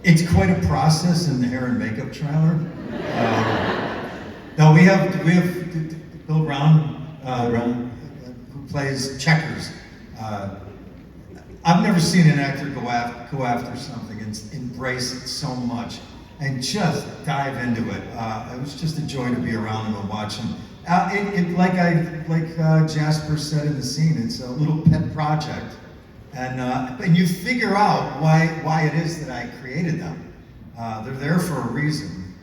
It's quite a process in the hair and makeup trailer. No, we have Bill Brown, who plays checkers. I've never seen an actor go after something and embrace it so much and just dive into it. It was just a joy to be around him and watch him. Like Jasper said in the scene, it's a little pet project, and you figure out why it is that I created them. They're there for a reason,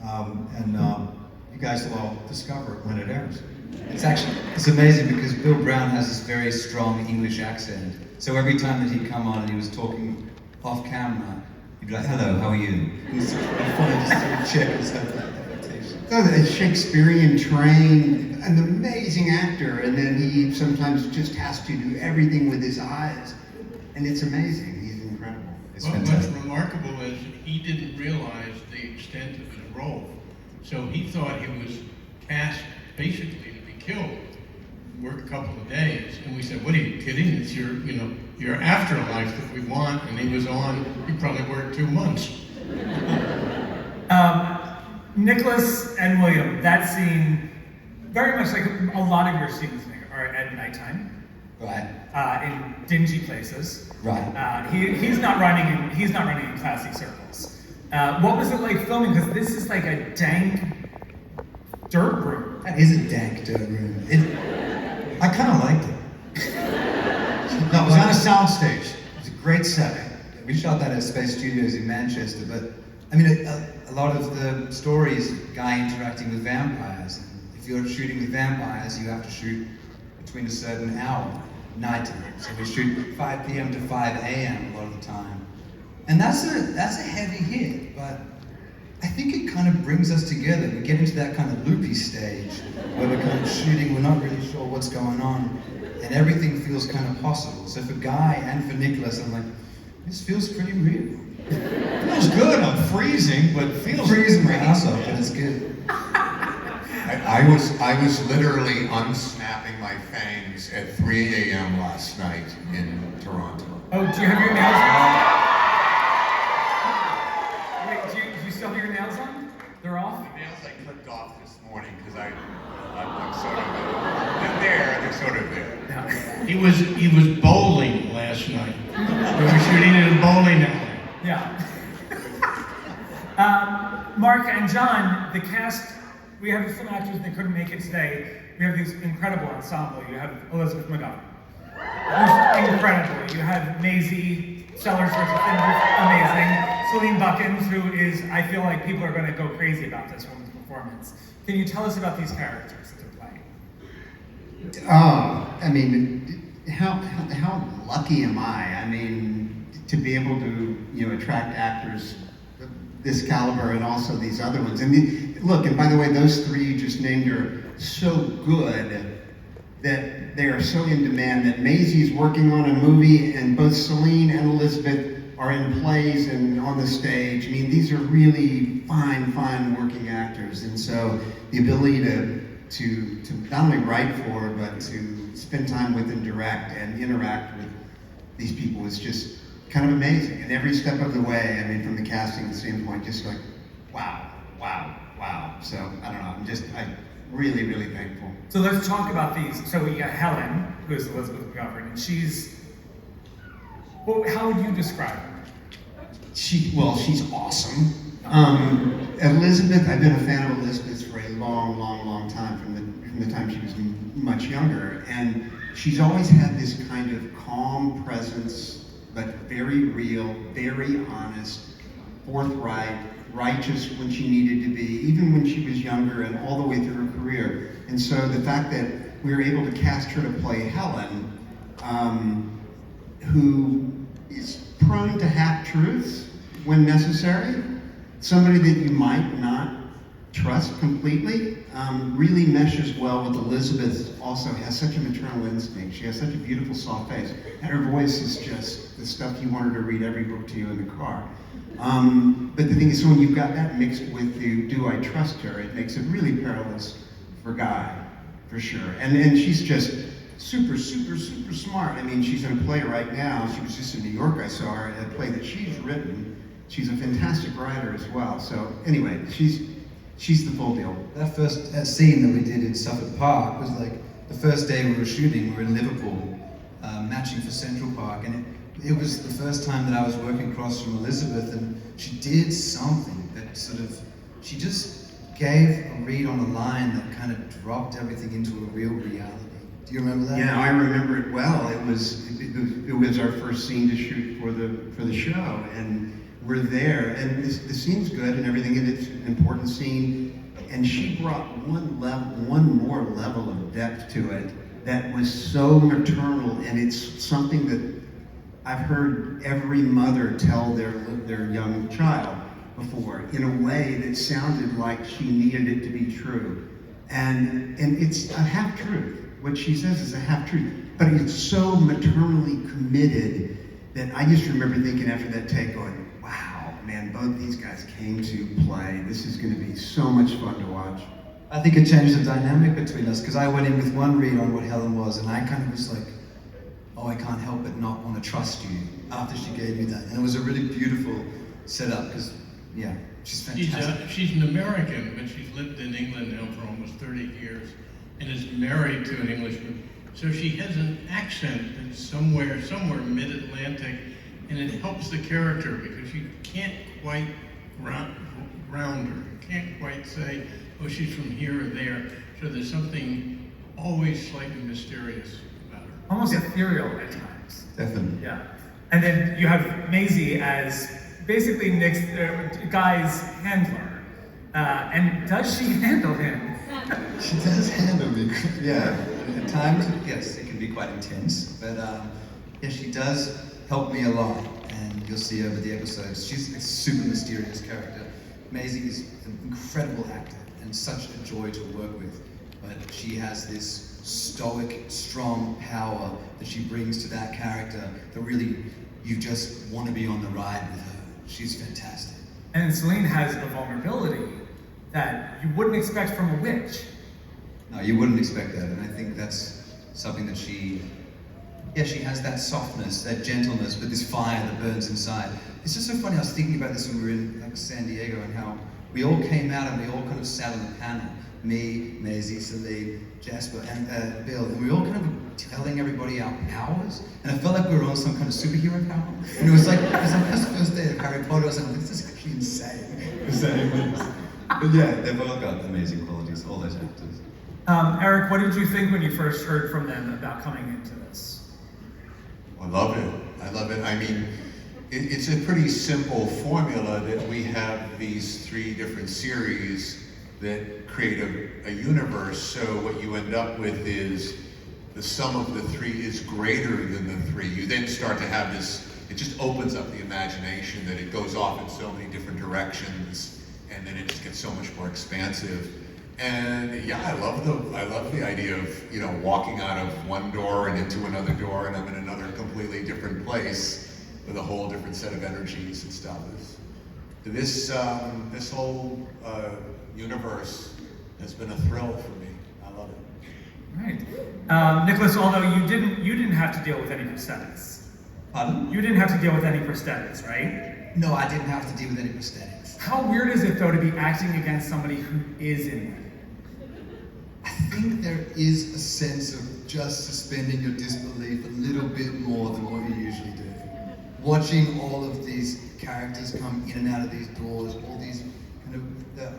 and you guys will all discover it when it airs. It's amazing because Bill Brown has this very strong English accent. So every time that he'd come on and he was talking off camera, he'd be like, "Hello, how are you?" It was funny to see checkers have that adaptation. So a Shakespearean trained, an amazing actor, and then he sometimes just has to do everything with his eyes, and it's amazing. He's incredible. It's What's fantastic. remarkable is he didn't realize the extent of his role. So he thought he was cast basically to be killed, work a couple of days, and we said, "What are you kidding? It's your afterlife that we want." And he was on. He probably worked 2 months. Nicholas and William, that scene, very much like a lot of your scenes are at nighttime. Right. In dingy places. Right. He's not running in classy circles. What was it like filming? Because this is like a dank dirt room. That is a dank dirt room. I kind of liked it. No, it was on a soundstage. It was a great setting. We shot that at Space Studios in Manchester, but I mean, a lot of the stories, guy interacting with vampires. And if you're shooting with vampires, you have to shoot between a certain hour, nighttime. So we shoot 5 p.m. to 5 a.m. a lot of the time. And that's a heavy hit, but I think it kind of brings us together. We get into that kind of loopy stage where we're kind of shooting, we're not really sure what's going on, and everything feels kind of possible. So for Guy and for Nicholas, I'm like, this feels pretty real. Feels good. I'm freezing, but feels Freezing my great. ass off, but it's good. I was literally unsnapping my fangs at 3 a.m. last night in Toronto. Oh, do you have your nails on? Wait, do you still have your nails on? They're off? The nails I clipped off this morning because I'm sort of they're sort of there. He was bowling last night. We were shooting in a bowling alley. Yeah. Mark and John, the cast, we have some actors that couldn't make it today. We have this incredible ensemble. You have Elizabeth McGovern, who's incredible. You have Maisie Sellers, who's amazing. Celine Buckins, who is, I feel like people are going to go crazy about this woman's performance. Can you tell us about these characters that they're playing? I mean, how lucky am I? I mean, to be able to attract actors of this caliber and also these other ones. And look, and by the way, those three you just named are so good that they are so in demand that Maisie's working on a movie, and both Celine and Elizabeth are in plays and on the stage. I mean, these are really fine working actors, and so the ability to not only write for, but to spend time with and direct and interact with these people is just kind of amazing. And every step of the way, I mean, from the casting standpoint, just like, wow. So, I don't know, I'm really thankful. So let's talk about these. So we got Helen, who is Elizabeth McGovern, and she's, well, how would you describe her? She's awesome. Elizabeth, I've been a fan of Elizabeth for a long time, from the time she was much younger, and she's always had this kind of calm presence, but very real, very honest, forthright, righteous when she needed to be, even when she was younger and all the way through her career. And so the fact that we were able to cast her to play Helen, who is prone to half-truths when necessary, somebody that you might not trust completely, really meshes well with Elizabeth. Also has such a maternal instinct. She has such a beautiful soft face, and her voice is just the stuff you want her to read every book to you in the car. But the thing is, so when you've got that mixed with the do I trust her, it makes it really perilous for Guy, for sure. And she's just super smart. I mean, she's in a play right now. She was just in New York. I saw her in a play that she's written. she's a fantastic writer as well. So anyway, she's the full deal. That first scene that we did in Suffolk Park was like the first day we were shooting. We were in Liverpool, matching for Central Park, and it was the first time that I was working across from Elizabeth, and she did something that she just gave a read on a line that kind of dropped everything into a real reality. Do you remember that? Yeah, I remember it well. It was our first scene to shoot for the show, and we're there, and the scene's good and everything, and it's an important scene. And she brought one more level of depth to it that was so maternal, and it's something that I've heard every mother tell their young child before in a way that sounded like she needed it to be true. And it's a half-truth. What she says is a half-truth, but it's so maternally committed that I just remember thinking after that take, going, wow, man, both these guys came to play. This is going to be so much fun to watch. I think it changed the dynamic between us, because I went in with one read on what Helen was, and I kind of was like, oh, I can't help but not want to trust you after she gave me that. And it was a really beautiful setup, because, yeah, she's fantastic. She's an American, but she's lived in England now for almost 30 years and is married to an Englishman. So she has an accent that's somewhere mid-Atlantic, and it helps the character because you can't quite ground her. You can't quite say, oh, she's from here or there. So there's something always slightly mysterious about her. Almost ethereal at times. Definitely. Yeah. And then you have Maisie as basically Nick's guy's handler. And does she handle him? She does handle me. Yeah, at times, yes, it can be quite intense, but yeah, she does help me a lot, and you'll see over the episodes. She's a super mysterious character. Maisie is an incredible actor and such a joy to work with, but she has this stoic, strong power that she brings to that character that really, you just want to be on the ride with her. She's fantastic. And Celine has the vulnerability that you wouldn't expect from a witch. No, you wouldn't expect that, and I think that's something that she has that softness, that gentleness, but this fire that burns inside. It's just so funny, I was thinking about this when we were in like San Diego, and how we all came out and we all kind of sat on the panel. Me, Maisie, Celine, Jasper, and Bill, and we were all kind of telling everybody our powers, and I felt like we were on some kind of superhero power. And it was like the first day of Harry Potter, I was like, this is actually insane. But yeah, they've all got amazing qualities, all those actors. Eric, what did you think when you first heard from them about coming into this? I love it. I mean, it's a pretty simple formula that we have these 3 different series that create a universe. So what you end up with is the sum of the 3 is greater than the 3. You then start to have this, it just opens up the imagination that it goes off in so many different directions, and then it just gets so much more expansive. And yeah, I love the idea of, you know, walking out of one door and into another door, and I'm in another completely different place with a whole different set of energies and stuff. This whole universe has been a thrill for me. I love it. Right. Nicholas, although you didn't have to deal with any prosthetics. Pardon? You didn't have to deal with any prosthetics, right? No, I didn't have to deal with any prosthetics. How weird is it, though, to be acting against somebody who is in them? I think there is a sense of just suspending your disbelief a little bit more than what you usually do. Watching all of these characters come in and out of these doors, all these kind of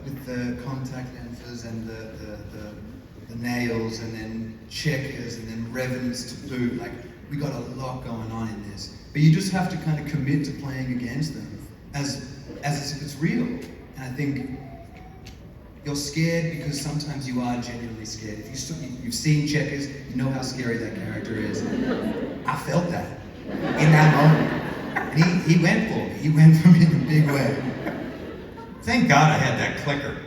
with the contact lenses and the nails, and then checkers, and then revenants to boot. Like, we got a lot going on in this, but you just have to kind of commit to playing against them as if it's real. And I think you're scared because sometimes you are genuinely scared. If you've seen Checkers, you know how scary that character is. I felt that in that moment. And he went for me. He went for me in a big way. Thank God I had that clicker.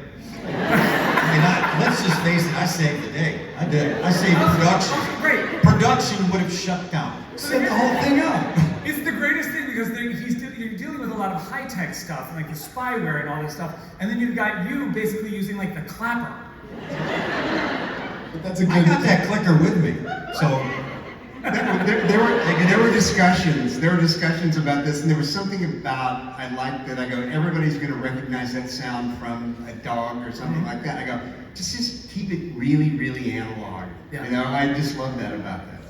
I mean, let's just face it, I saved the day. I did. I saved production. Great. Production would have shut down. Set the whole thing up. It's the greatest thing because you're dealing with a lot of high-tech stuff, like the spyware and all this stuff, and then you've got you basically using like the clapper. But that's a I good got that clicker with me. So There were discussions. There were discussions about this, and there was something about I liked that. I go, everybody's going to recognize that sound from a dog or something like that. I go, just keep it really, really analog. Yeah. You know, I just love that about that.